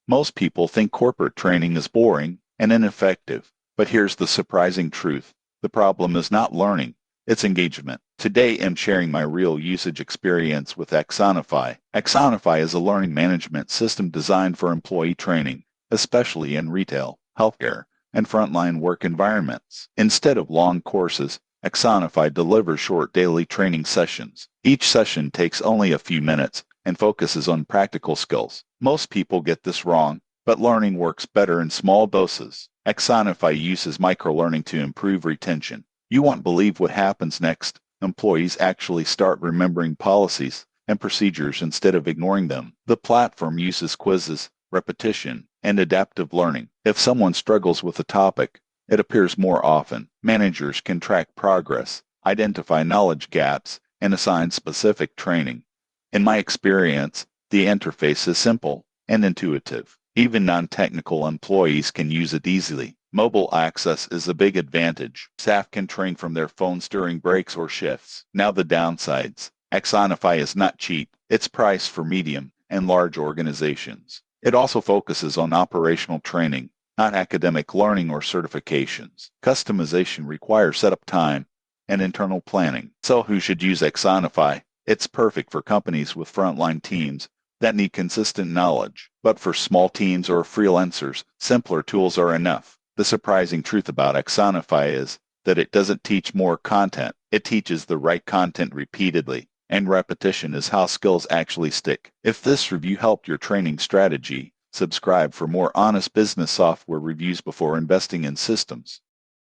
Most people think corporate training is boring and ineffective, but here's the surprising truth. The problem is not learning, it's engagement. Today I'm sharing my real usage experience with Axonify. Axonify is a learning management system designed for employee training, especially in retail, healthcare, and frontline work environments. Instead of long courses, Axonify delivers short daily training sessions. Each session takes only a few minutes and focuses on practical skills. Most people get this wrong, but learning works better in small doses. Axonify uses microlearning to improve retention. You won't believe what happens next. Employees actually start remembering policies and procedures instead of ignoring them. The platform uses quizzes, repetition, and adaptive learning. If someone struggles with a topic, it appears more often. Managers can track progress, identify knowledge gaps, and assign specific training. In my experience, the interface is simple and intuitive. Even non-technical employees can use it easily. Mobile access is a big advantage. Staff can train from their phones during breaks or shifts. Now the downsides. Axonify is not cheap. It's priced for medium and large organizations. It also focuses on operational training, not academic learning or certifications. Customization requires setup time and internal planning. So who should use Axonify? It's perfect for companies with frontline teams that need consistent knowledge. But for small teams or freelancers, simpler tools are enough. The surprising truth about Axonify is that it doesn't teach more content. It teaches the right content repeatedly, and repetition is how skills actually stick. If this review helped your training strategy, subscribe for more honest business software reviews before investing in systems.